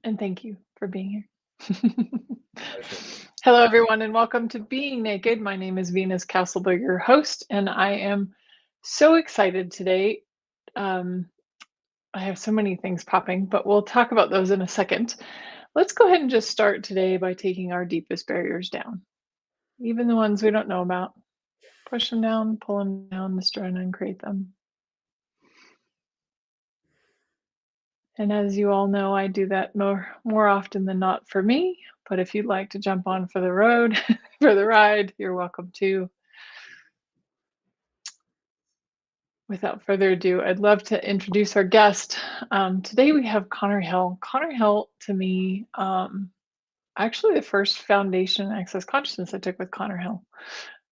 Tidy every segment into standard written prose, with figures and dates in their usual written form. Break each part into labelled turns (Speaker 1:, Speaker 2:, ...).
Speaker 1: And thank you for being here.
Speaker 2: Pleasure.
Speaker 1: Hello, everyone, and welcome to Being Naked. My name is Venus Castleberg, your host, and I am so excited today. Um, I have so many things popping, but we'll talk about those in a second. Let's go ahead and just start today by taking our deepest barriers down, even the ones we don't know about. Push them down, pull them down, destroy and uncreate them. And as you all know, I do that more often than not for me. But if you'd like to jump on for the road, for the ride, you're welcome to. Without further ado, I'd love to introduce our guest. Today we have Connor Hill. Connor Hill, to me, actually the first foundation access consciousness I took with Connor Hill.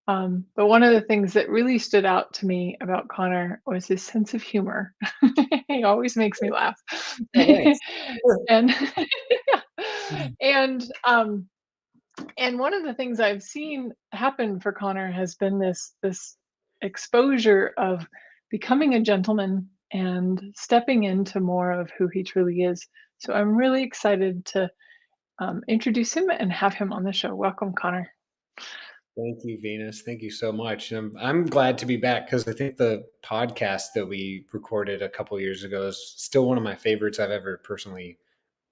Speaker 1: But one of the things that really stood out to me about Connor was his sense of humor. He always makes me laugh.
Speaker 2: Oh, thanks.
Speaker 1: and and and one of the things I've seen happen for Connor has been this exposure of becoming a gentleman and stepping into more of who he truly is. So I'm really excited to introduce him and have him on the show. Welcome, Connor.
Speaker 2: Thank you, Venus. Thank you so much. I'm glad to be back because I think the podcast that we recorded a couple years ago is still one of my favorites I've ever personally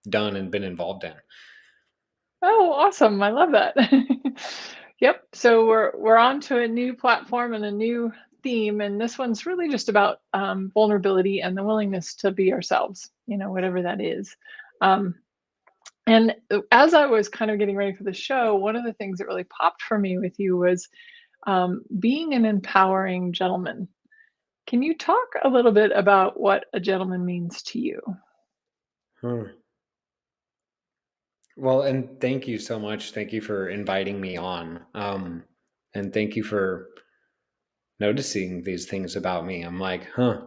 Speaker 2: done and been involved in.
Speaker 1: Oh, awesome! I love that. Yep. So we're on to a new platform and a new theme, and this one's really just about vulnerability and the willingness to be ourselves. Whatever that is. Um, And as I was kind of getting ready for the show, one of the things that really popped for me with you was being an empowering gentleman. Can you talk a little bit about what a gentleman means to you?
Speaker 2: Hmm. Well, and thank you so much. Thank you for inviting me on. And thank you for noticing these things about me. I'm like, huh.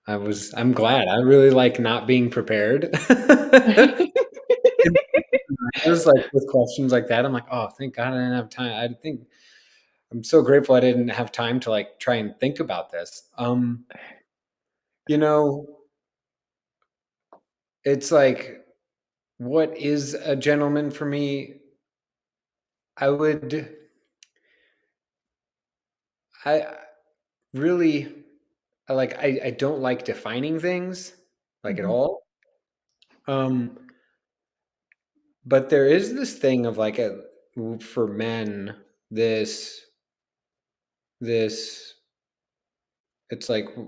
Speaker 2: I'm glad. I really like not being prepared. I was like with questions like that, I'm like, oh, thank God I didn't have time. I think I'm so grateful I didn't have time to like try and think about this. You know, it's like, what is a gentleman for me? I would, I really, I don't like defining things like at
Speaker 1: Mhm.
Speaker 2: all. Um, but there is this thing of like for men, this, it's like I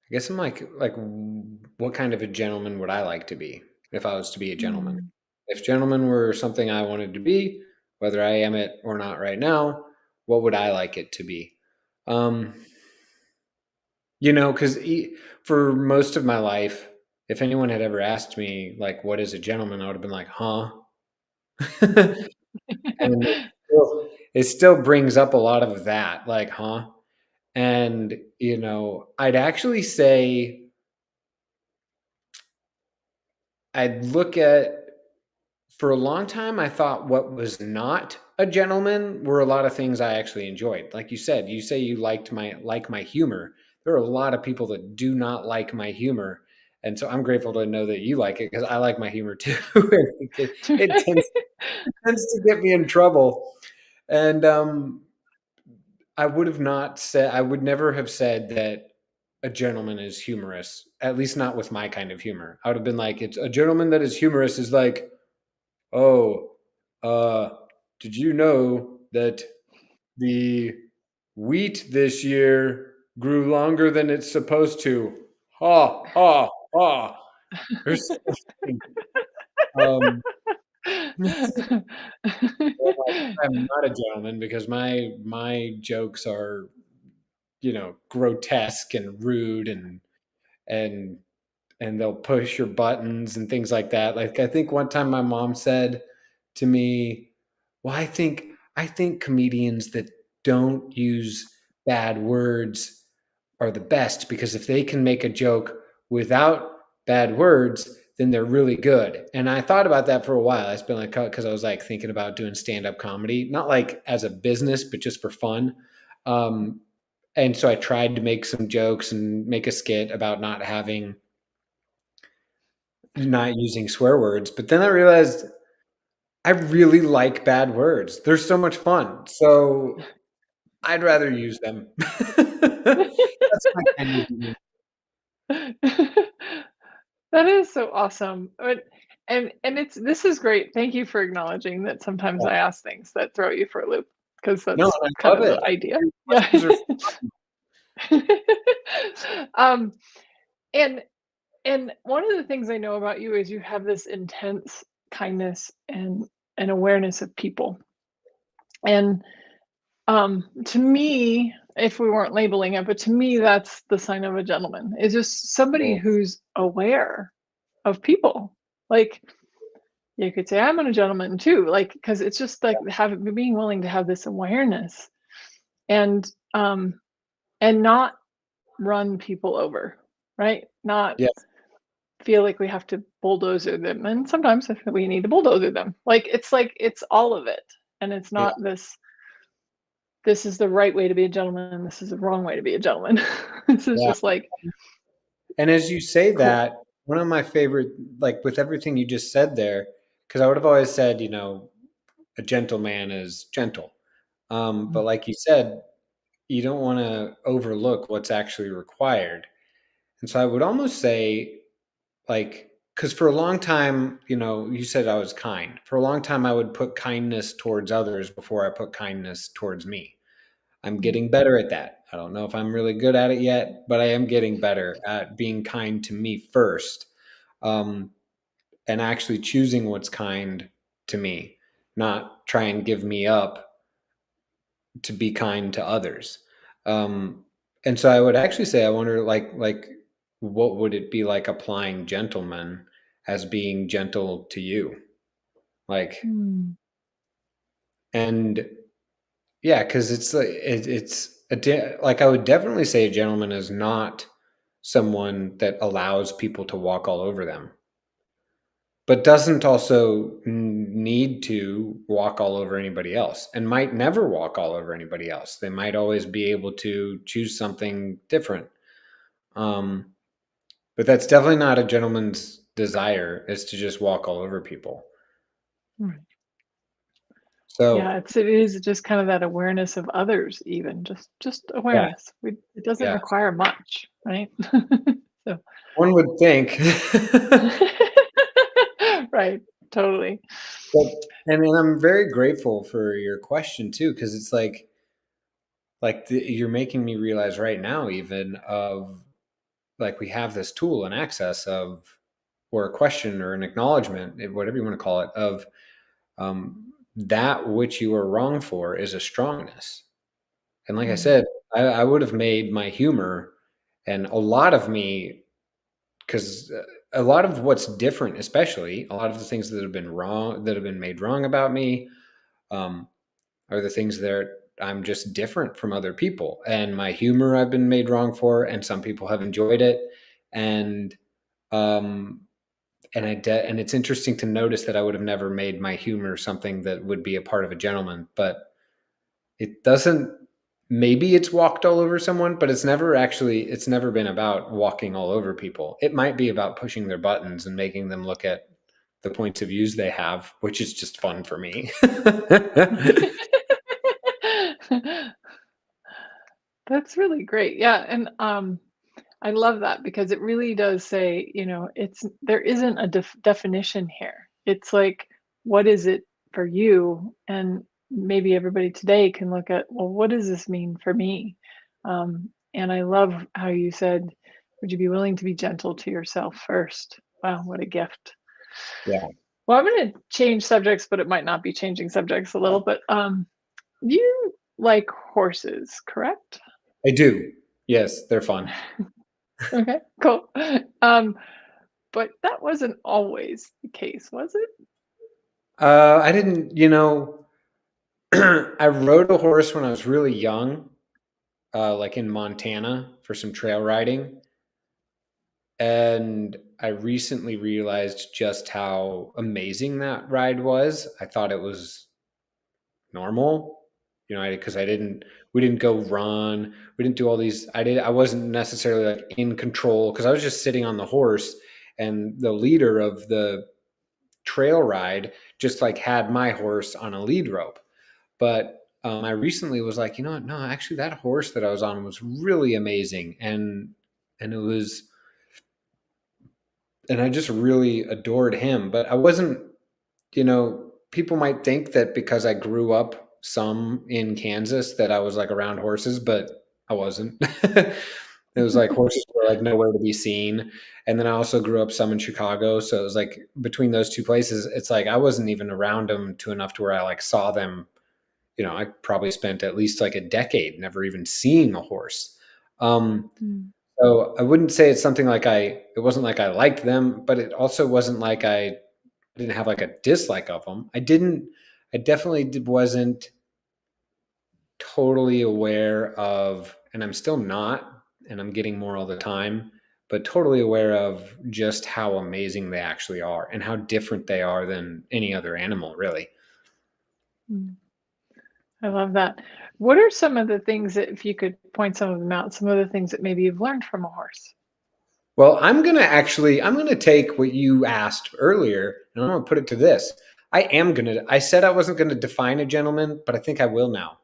Speaker 2: guess I'm like, what kind of a gentleman would I like to be if I was to be a gentleman?
Speaker 1: Mm.
Speaker 2: If gentleman were something I wanted to be, whether I am it or not right now, what would I like it to be? Um, because for most of my life, if anyone had ever asked me like, "What is a gentleman?" I would have been like, "Huh?" And it still brings up a lot of that, like, "Huh?" And I'd actually say I'd look at for a long time, I thought what was not a gentleman were a lot of things I actually enjoyed. Like you say you like my humor. There are a lot of people that do not like my humor, and so I'm grateful to know that you like it because I like my humor too. And it tends to get me in trouble. And I would never have said that a gentleman is humorous. At least not with my kind of humor. I would have been like, it's a gentleman that is humorous is like, oh, uh, did you know that the wheat this year grew longer than it's supposed to? Ha, ha, ha. There's something. Um, I'm not a gentleman because my jokes are, grotesque and rude and and they'll push your buttons and things like that. Like I think one time my mom said to me, "Well, I think comedians that don't use bad words are the best because if they can make a joke without bad words, then they're really good." And I thought about that for a while. I spent like because I was like thinking about doing stand-up comedy, not like as a business, but just for fun. Um, and so I tried to make some jokes and make a skit about not having not using swear words. But then I realized I really like bad words. They're so much fun. So I'd rather use them. That's my kind of humor.
Speaker 1: That is so awesome. And it's this is great. Thank you for acknowledging that sometimes
Speaker 2: Yeah.
Speaker 1: I ask things that throw you for a loop, because
Speaker 2: No,
Speaker 1: that's
Speaker 2: and I
Speaker 1: kind
Speaker 2: love
Speaker 1: of
Speaker 2: it.
Speaker 1: the idea.
Speaker 2: Your
Speaker 1: Yeah.
Speaker 2: questions are
Speaker 1: Um, and and one of the things I know about you is you have this intense kindness and awareness of people. And to me, if we weren't labeling it, but to me, that's the sign of a gentleman. Is just somebody
Speaker 2: cool.
Speaker 1: who's aware of people. Like you could say, I'm a gentleman too, like because it's just like having being willing to have this awareness and um and not run people over, right? Not
Speaker 2: Yeah,
Speaker 1: feel like we have to bulldozer them. And sometimes if we need to bulldozer them. Like it's all of it. And it's
Speaker 2: yeah,
Speaker 1: not this is the right way to be a gentleman, this is the wrong way to be a gentleman. This is
Speaker 2: yeah.
Speaker 1: just like
Speaker 2: And as you say
Speaker 1: cool.
Speaker 2: that, one of my favorite, like with everything you just said there, because I would have always said, a gentleman is gentle. But like you said, you don't want to overlook what's actually required. And so I would almost say, like, because for a long time, you said I was kind. For a long time, I would put kindness towards others before I put kindness towards me. I'm getting better at that. I don't know if I'm really good at it yet, but I am getting better at being kind to me first, um, and actually choosing what's kind to me, not try and give me up to be kind to others. Um, and so I would actually say, I wonder, like, what would it be like applying gentleman as being gentle to you, like,
Speaker 1: Mm,
Speaker 2: and yeah, because it's like like I would definitely say a gentleman is not someone that allows people to walk all over them, but doesn't also need to walk all over anybody else, and might never walk all over anybody else. They might always be able to choose something different. Um, but that's definitely not a gentleman's desire, is to just walk all over people.
Speaker 1: right.
Speaker 2: So
Speaker 1: Yeah, it is just kind of that awareness of others, even just
Speaker 2: yeah,
Speaker 1: awareness. It doesn't
Speaker 2: yeah,
Speaker 1: require much, right? So
Speaker 2: one would think.
Speaker 1: right, totally.
Speaker 2: But and I'm very grateful for your question too, because it's you're making me realize right now, even of, like, we have this tool and access of, or a question or an acknowledgement, whatever you want to call it, of, that which you are wrong for is a strongness. And like I
Speaker 1: Mm,
Speaker 2: said, I would have made my humor and a lot of me, because a lot of what's different, especially a lot of the things that have been wrong, that have been made wrong about me, um, are the things that I'm just different from other people. And my humor I've been made wrong for, and some people have enjoyed it. And um and it's interesting to notice that I would have never made my humor something that would be a part of a gentleman, but it doesn't, maybe it's walked all over someone, but it's never been about walking all over people. It might be about pushing their buttons and making them look at the points of views they have, which is just fun for me.
Speaker 1: That's really great. Yeah, and I love that because it really does say, it's there isn't a definition here. It's like, what is it for you? And maybe everybody today can look at, well, what does this mean for me? And I love how you said, would you be willing to be gentle to yourself first? Wow, what a gift.
Speaker 2: Yeah,
Speaker 1: Well, I'm going to change subjects, but it might not be changing subjects a little. But you like horses, correct?
Speaker 2: I do. Yes, they're fun.
Speaker 1: Okay, cool. Um, but that wasn't always the case, was it?
Speaker 2: I didn't, I rode a horse when I was really young, like in Montana for some trail riding. And I recently realized just how amazing that ride was. I thought it was normal, because we didn't go run, we didn't do all these. I wasn't necessarily like in control because I was just sitting on the horse, and the leader of the trail ride just like had my horse on a lead rope. But I recently was like, you know what? No, actually, that horse that I was on was really amazing, and it was, and I just really adored him. But I wasn't, people might think that because I grew up some in Kansas that I was like around horses, but I wasn't. It was like horses were like nowhere to be seen. And then I also grew up some in Chicago. So it was like between those two places, it's like I wasn't even around them to enough to where I like saw them. I probably spent at least like a decade never even seeing a horse. Um,
Speaker 1: Mm.
Speaker 2: so I wouldn't say it's something like it wasn't like I liked them, but it also wasn't like I didn't have like a dislike of them. I definitely wasn't totally aware of, and I'm still not, and I'm getting more all the time, but totally aware of just how amazing they actually are and how different they are than any other animal, really.
Speaker 1: Mm. I love that. What are some of the things that, if you could point some of them out, some of the things that maybe you've learned from a horse?
Speaker 2: Well, I'm gonna take what you asked earlier and I'm gonna put it to this. I said I wasn't gonna define a gentleman, but I think I will now.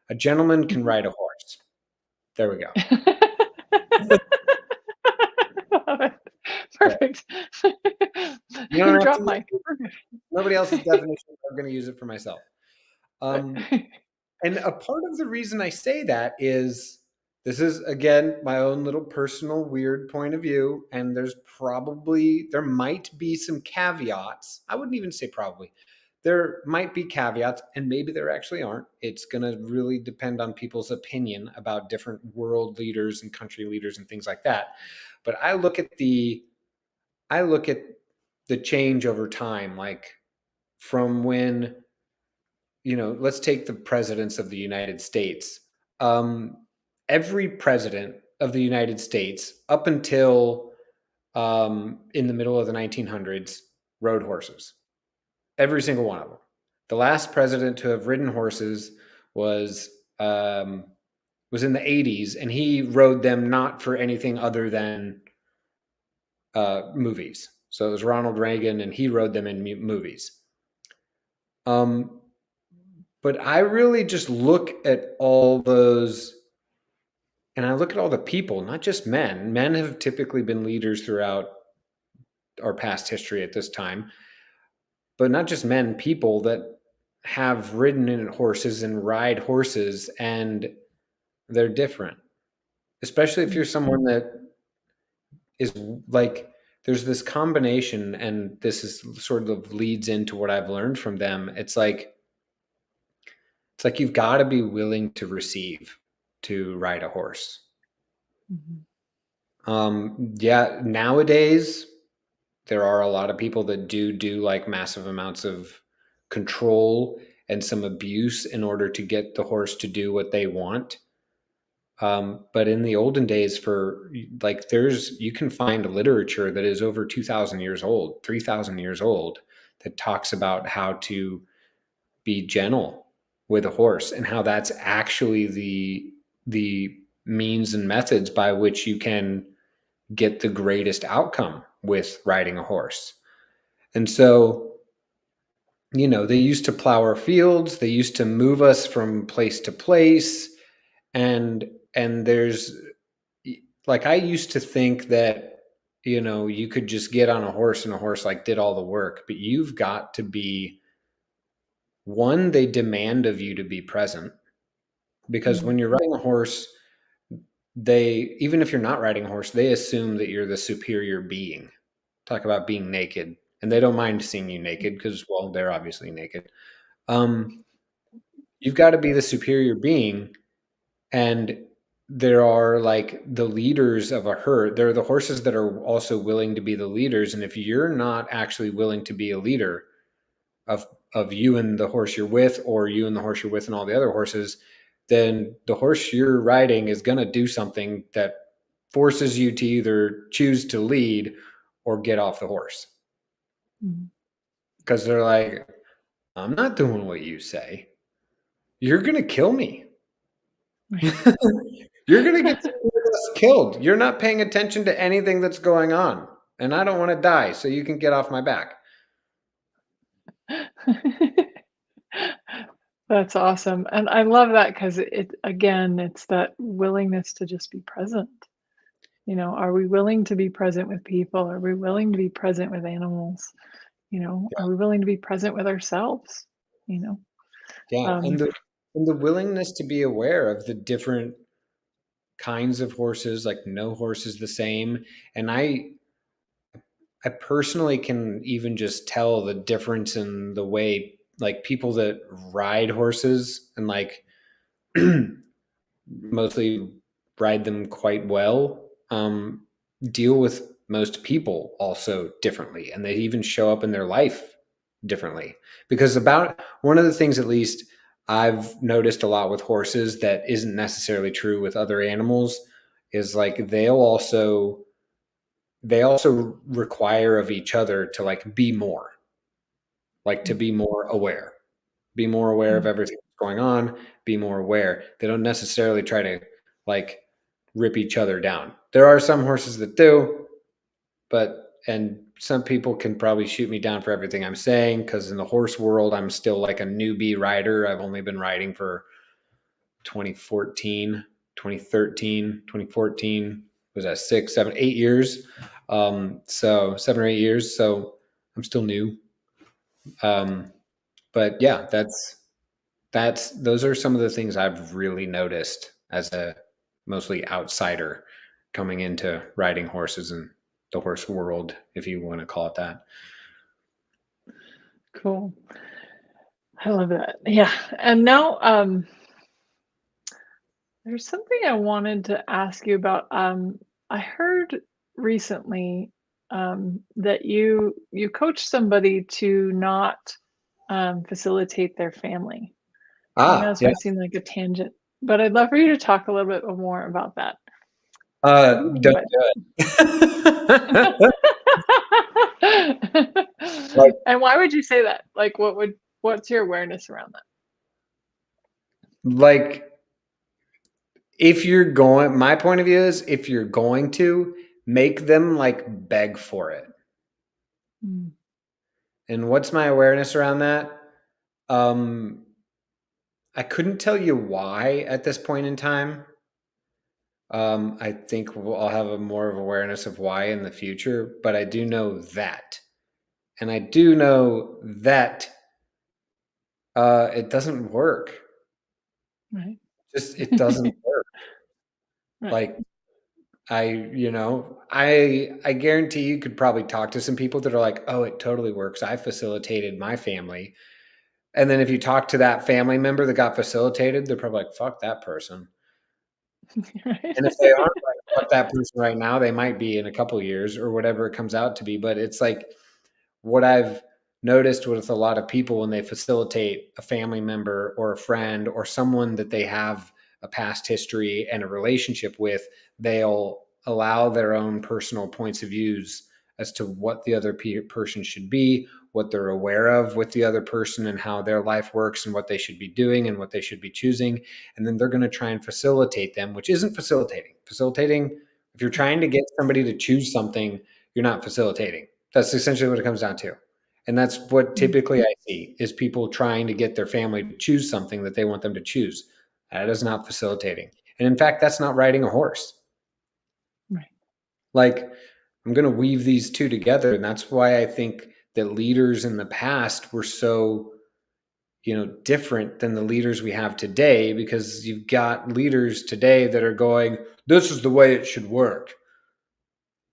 Speaker 2: A gentleman can
Speaker 1: Mhm.
Speaker 2: ride a horse. There we go.
Speaker 1: Love it.
Speaker 2: Yeah.
Speaker 1: Perfect.
Speaker 2: You don't have to
Speaker 1: Drop
Speaker 2: use
Speaker 1: mic. We're good.
Speaker 2: nobody else's definition. I'm gonna use it for myself. Um, And a part of the reason I say that is this is again my own little personal weird point of view, and there might be some caveats. I wouldn't even say probably. There might be caveats, and maybe there actually aren't. It's going to really depend on people's opinion about different world leaders and country leaders and things like that. But I look at the change over time, like from when let's take the presidents of the United States. Um, every president of the United States, up until in the middle of the 1900s, rode horses. Every single one of them. The last president to have ridden horses was um, was in the 80s, and he rode them not for anything other than movies. So it was Ronald Reagan, and he rode them in movies. Um, But I really just look at all those, and I look at all the people, not just men. Men have typically been leaders throughout our past history at this time, but not just men, people that have ridden in horses and ride horses, and they're different. Especially if you're someone that is like, there's this combination, and this is sort of leads into what I've learned from them. It's like you've got to be willing to receive to ride a horse.
Speaker 1: Mhm.
Speaker 2: Yeah, nowadays there are a lot of people that do like massive amounts of control and some abuse in order to get the horse to do what they want. But in the olden days, for like, you can find literature that is over 2,000 years old, 3,000 years old, that talks about how to be gentle with a horse and how that's actually the means and methods by which you can get the greatest outcome with riding a horse. And so, they used to plow our fields, they used to move us from place to place, and there's like, I used to think that you could just get on a horse and a horse like did all the work, but you've got to be one, they demand of you to be present, because
Speaker 1: Mhm.
Speaker 2: when you're riding a horse, they, even if you're not riding a horse, they assume that you're the superior being. Talk about being naked, and they don't mind seeing you naked because, well, they're obviously naked. Um, you've got to be the superior being, and there are like the leaders of a herd. There are the horses that are also willing to be the leaders, and if you're not actually willing to be a leader of you and the horse you're with, or you and the horse you're with and all the other horses, then the horse you're riding is going to do something that forces you to either choose to lead or get off the horse,
Speaker 1: Mhm.
Speaker 2: because they're like, I'm not doing what you say. You're going to kill me. You're going to get somebody else killed. You're not paying attention to anything that's going on. and I don't want to die, so you can get off my back.
Speaker 1: That's awesome, and I love that because it again, it's that willingness to just be present. Are we willing to be present with people? Are we willing to be present with animals? Are we willing to be present with ourselves? You know?
Speaker 2: Yeah,
Speaker 1: Um,
Speaker 2: and the willingness to be aware of the different kinds of horses, like no horse is the same. And I personally can even just tell the difference in the way like people that ride horses and like mostly ride them quite well, deal with most people also differently, and they even show up in their life differently. Because about one of the things, at least I've noticed a lot with horses that isn't necessarily true with other animals, is like they also require of each other to like be more, like to
Speaker 1: mm,
Speaker 2: be more aware of
Speaker 1: mm,
Speaker 2: everything that's going on, be more aware. They don't necessarily try to like rip each other down. There are some horses that do, but and some people can probably shoot me down for everything I'm saying because in the horse world, I'm still like a newbie rider. I've only been riding for 2014, 2013, 2014. Was that 6, 7, 8 years? So 7 or 8 years. So I'm still new. Um, but yeah, that's those are some of the things I've really noticed as a mostly outsider coming into riding horses in the horse world, if you want to call it that.
Speaker 1: cool. I love that. Yeah. And now, there's something I wanted to ask you about. I heard recently that you coach somebody to not facilitate their family. I know this
Speaker 2: Yeah.
Speaker 1: might seem like a tangent, but I'd love for you to talk a little bit more about that. What do you mean
Speaker 2: Don't
Speaker 1: by
Speaker 2: do it. like,
Speaker 1: and why would you say that? Like, what's your awareness around that?
Speaker 2: like, if you're going, my point of view is if you're going to make them like beg for it.
Speaker 1: Mm,
Speaker 2: And what's my awareness around that? Um, I couldn't tell you why at this point in time. I think I'll have a more of awareness of why in the future, but I do know that, and I do know that it doesn't work.
Speaker 1: right.
Speaker 2: Just it doesn't work.
Speaker 1: Right.
Speaker 2: Like I guarantee you could probably talk to some people that are like, oh, it totally works. I facilitated my family, and then if you talk to that family member that got facilitated, they're probably like, fuck that person.
Speaker 1: Right.
Speaker 2: And if they aren't like fuck that person right now, they might be in a couple years or whatever it comes out to be. But it's like what I've noticed with a lot of people when they facilitate a family member or a friend or someone that they have a past history and a relationship with, they'll allow their own personal points of views as to what the other person should be, what they're aware of with the other person and how their life works and what they should be doing and what they should be choosing. And then they're going to try and facilitate them, which isn't facilitating. Facilitating, if you're trying to get somebody to choose something, you're not facilitating. That's essentially what it comes down to. And that's what
Speaker 1: Mm,
Speaker 2: typically I see is people trying to get their family to choose something that they want them to choose. That is not facilitating. And in fact, that's not riding a horse.
Speaker 1: right.
Speaker 2: Like I'm going to weave these two together. And that's why I think that leaders in the past were so, different than the leaders we have today, because you've got leaders today that are going, this is the way it should work.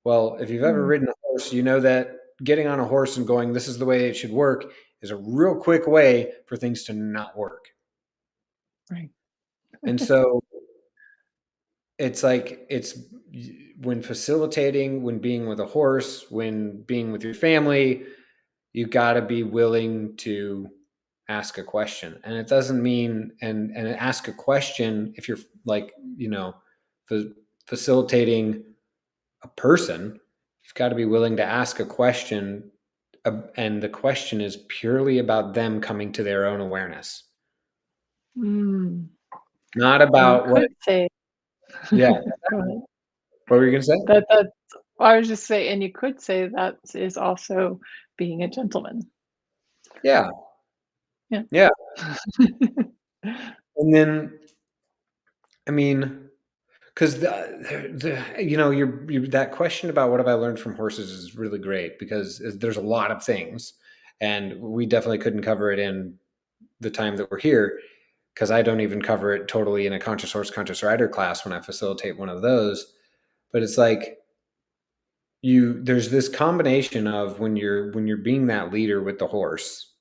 Speaker 2: Well, if you've ever
Speaker 1: Mm,
Speaker 2: ridden a horse, you know that getting on a horse and going, this is the way it should work, is a real quick way for things to not work.
Speaker 1: right.
Speaker 2: And so it's like, when facilitating, when being with a horse, when being with your family, you got to be willing to ask a question. And it doesn't mean, and ask a question if you're like, fa- facilitating a person, you've got to be willing to ask a question, and the question is purely about them coming to their own awareness,
Speaker 1: Mm,
Speaker 2: not
Speaker 1: you
Speaker 2: about what.
Speaker 1: could say
Speaker 2: Yeah,
Speaker 1: go ahead.
Speaker 2: what were you going to say?
Speaker 1: That Well, I was just saying, and you could say that is also being a gentleman.
Speaker 2: Yeah,
Speaker 1: Yeah.
Speaker 2: yeah. And then, I mean, because you that question about what have I learned from horses is really great because there's a lot of things, and we definitely couldn't cover it in the time that we're here because I don't even cover it totally in a conscious horse, conscious rider class when I facilitate one of those. But it's like there's this combination of when you're being that leader with the horse,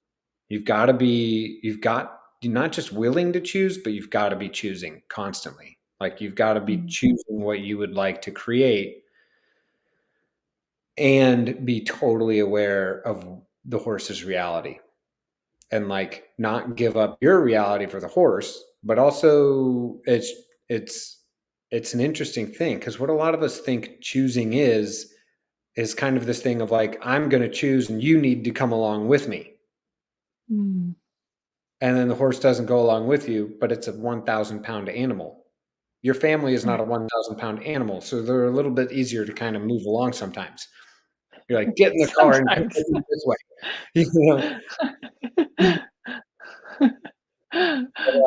Speaker 2: you're not just willing to choose, but you've got to be choosing constantly. Like you've got to be
Speaker 1: Mm,
Speaker 2: choosing what you would like to create and be totally aware of the horse's reality and like not give up your reality for the horse, but also it's it's an interesting thing because what a lot of us think choosing is kind of this thing of like I'm going to choose and you need to come along with me.
Speaker 1: mm,
Speaker 2: And then the horse doesn't go along with you, but it's a 1,000-pound animal. Your family is not a
Speaker 1: right.
Speaker 2: 1,000-pound animal, so they're a little bit easier to kind of move along sometimes. You're like, "Get in the car and
Speaker 1: Sometimes.
Speaker 2: take me this way." You know?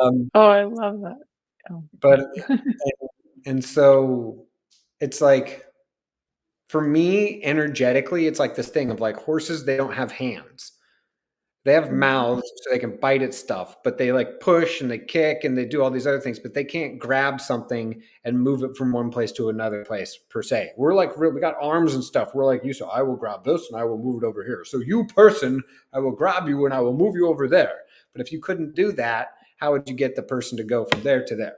Speaker 2: Um,
Speaker 1: Oh, I love that. Oh.
Speaker 2: but and so it's like for me, energetically, it's like this thing of like horses, they don't have hands. They have
Speaker 1: Mm,
Speaker 2: mouths so they can bite at stuff, but they like push and they kick and they do all these other things, but they can't grab something and move it from one place to another place per se. We're like, we got arms and stuff. We're like you, so I will grab this and I will move it over here. So you person, I will grab you and I will move you over there. But if you couldn't do that, how would you get the person to go from there to there?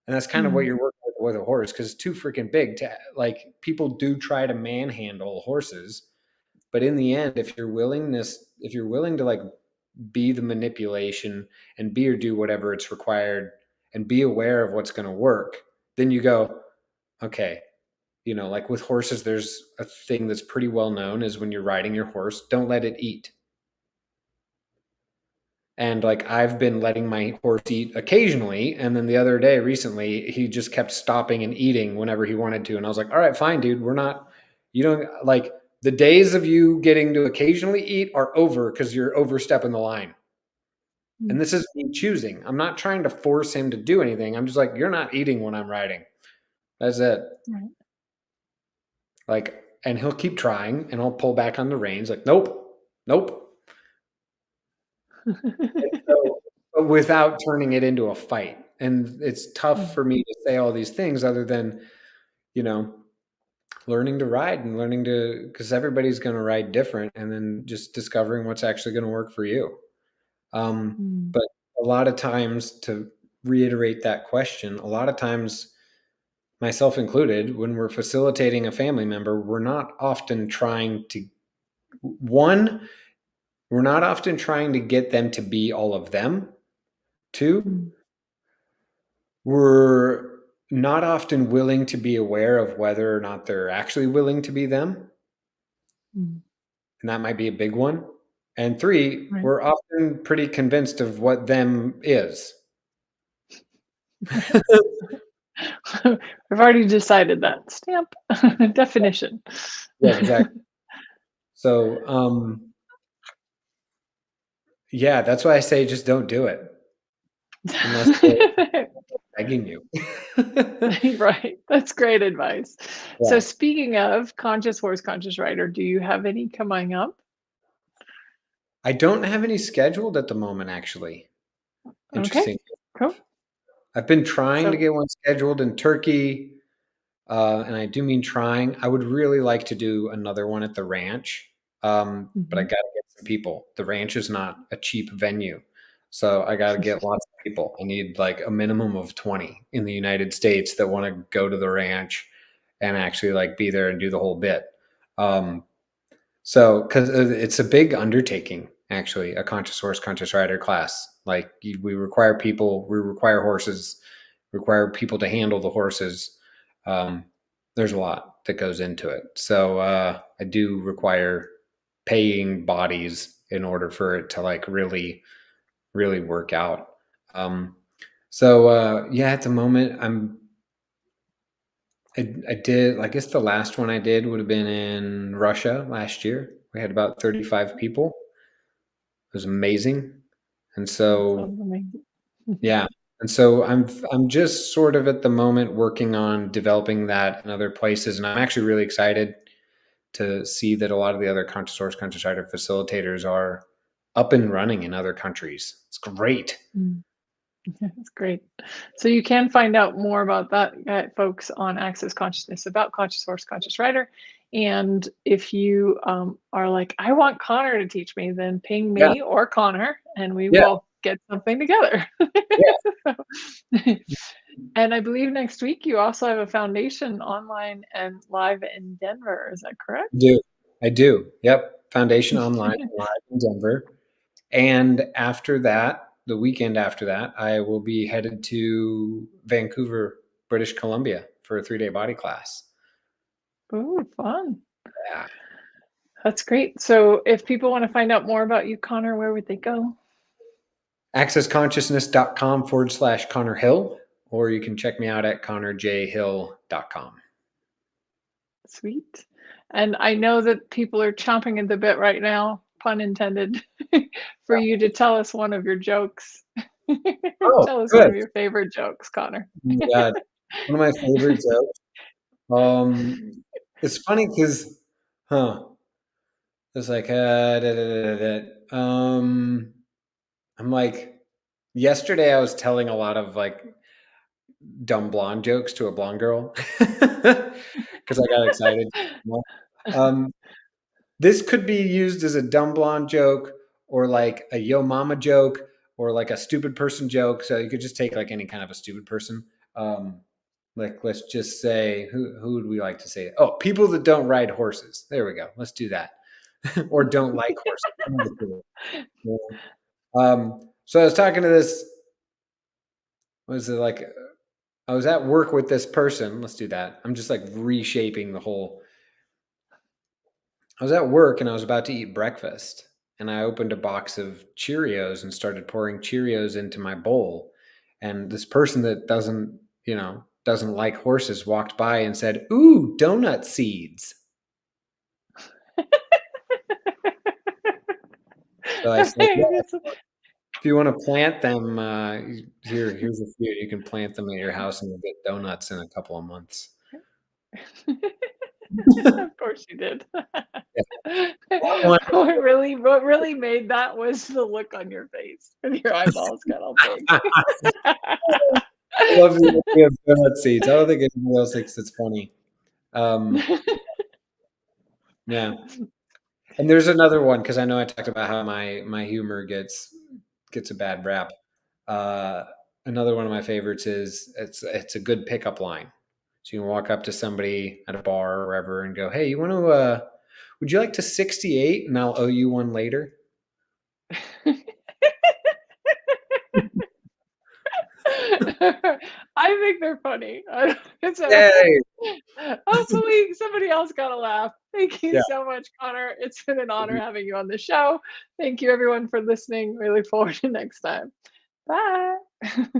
Speaker 2: And that's kind of what
Speaker 1: mm,
Speaker 2: you're working with a horse because it's too freaking big to like people do try to manhandle horses, but in the end, if you're willing to like be the manipulation and be or do whatever it's required and be aware of what's going to work, then you go, okay, like with horses, there's a thing that's pretty well known is when you're riding your horse, don't let it eat. And like I've been letting my horse eat occasionally, and then the other day recently, he just kept stopping and eating whenever he wanted to. And I was like, all right, fine, dude, we're not, you don't like the days of you getting to occasionally eat are over because you're overstepping the line.
Speaker 1: mm,
Speaker 2: And this is me choosing. I'm not trying to force him to do anything. I'm just like, you're not eating when I'm riding. That's it.
Speaker 1: right.
Speaker 2: Like, and he'll keep trying and I'll pull back on the reins, like, nope, nope. And so, but without turning it into a fight. And it's tough
Speaker 1: Mm,
Speaker 2: for me to say all these things other than, you know, learning to ride and learning to, because everybody's going to ride different and then just discovering what's actually going to work for you.
Speaker 1: mm,
Speaker 2: But a lot of times, to reiterate that question, a lot of times, myself included, when we're facilitating a family member, we're not often trying to, one, we're not often trying to get them to be all of them. Two,
Speaker 1: mm,
Speaker 2: we're not often willing to be aware of whether or not they're actually willing to be them.
Speaker 1: mm,
Speaker 2: And that might be a big one. And three,
Speaker 1: right.
Speaker 2: we're often pretty convinced of what them is.
Speaker 1: I've already decided that. Stamp. Definition.
Speaker 2: Yeah, exactly. So, yeah, that's why I say just don't do it unless they're begging you.
Speaker 1: Right. That's great advice. So
Speaker 2: Yeah.
Speaker 1: speaking of conscious horse, conscious rider, do you have any coming up?
Speaker 2: I don't have any scheduled at the moment, actually.
Speaker 1: Okay,
Speaker 2: Interesting.
Speaker 1: cool.
Speaker 2: I've been trying to
Speaker 1: So
Speaker 2: get one scheduled in Turkey, and I do mean trying. I would really like to do another one at the ranch, but I
Speaker 1: mhm.
Speaker 2: got to get some people. The ranch is not a cheap venue, so I got to get lots of people. I need like a minimum of 20 in the United States that want to go to the ranch and actually like be there and do the whole bit. Um, So, because it's a big undertaking, actually, a conscious horse, conscious rider class. Like we require people, we require horses, require people to handle the horses. Um, there's a lot that goes into it. So I do require paying bodies in order for it to like really, really work out. Um, so yeah, at the moment, I did I guess the last one I did would have been in Russia last year. We had about 35 people. It was amazing. And
Speaker 1: That
Speaker 2: so,
Speaker 1: sounds amazing.
Speaker 2: yeah. And so I'm just sort of at the moment working on developing that in other places, and I'm actually really excited to see that a lot of the other conscious source, conscious writer facilitators are up and running in other countries. It's great.
Speaker 1: Mm. That's great. So you can find out more about that, folks, on Access Consciousness about Conscious Source, Conscious Writer. And if you are like, I want Connor to teach me, then ping
Speaker 2: Yeah,
Speaker 1: me or Connor, and we
Speaker 2: yeah,
Speaker 1: will get something together.
Speaker 2: yeah.
Speaker 1: And I believe next week you also have a foundation online and live in Denver. Is that correct?
Speaker 2: I do. I do. Yep. Foundation Online live in Denver. And after that, the weekend after that, I will be headed to Vancouver, British Columbia for a 3-day body class.
Speaker 1: Ooh, fun.
Speaker 2: Yeah.
Speaker 1: That's great. So if people want to find out more about you, Connor, where would they go?
Speaker 2: accessconsciousness.com/Connor Hill, or you can check me out at connorjhill.com.
Speaker 1: Sweet. And I know that people are chomping at the bit right now, pun intended, for you to tell us one of your jokes.
Speaker 2: Oh,
Speaker 1: Tell us one
Speaker 2: good.
Speaker 1: of your favorite jokes, Connor.
Speaker 2: Oh my God. One of my favorite jokes. It's funny because, it's like, I'm like, yesterday I was telling a lot of like dumb blonde jokes to a blonde girl because I got excited. Um, this could be used as a dumb blonde joke or like a yo mama joke or like a stupid person joke. So you could just take like any kind of a stupid person. Um, like let's just say who would we like to say? Oh, people that don't ride horses. There we go. Let's do that. Or don't like horses. Yeah. So I was talking to this. Was it like I was at work with this person. Let's do that. I'm just like reshaping the whole. I was at work and I was about to eat breakfast, and I opened a box of Cheerios and started pouring Cheerios into my bowl. And this person that doesn't like horses walked by and said, "Ooh, donut seeds." So I said, "Yeah, if you want to plant them, here's a few. You can plant them at your house, and you'll get donuts in a couple of months."
Speaker 1: Of course you did.
Speaker 2: Yeah, that one,
Speaker 1: What really made that was the look on your face and your eyeballs got all big.
Speaker 2: I love the idea of donut seeds. I don't think anybody else thinks it's funny. Um, yeah, and there's another one because I know I talked about how my humor gets a bad rap. Uh, Another one of my favorites is it's a good pickup line. So you can walk up to somebody at a bar or wherever and go, "Hey, would you like to 68 and I'll owe you one later?"
Speaker 1: I think they're funny. So
Speaker 2: Yay!
Speaker 1: hopefully somebody else got a laugh. Thank you
Speaker 2: Yeah.
Speaker 1: so much, Connor. It's been an honor having you on the show. Thank you everyone for listening. We look forward to next time. Bye.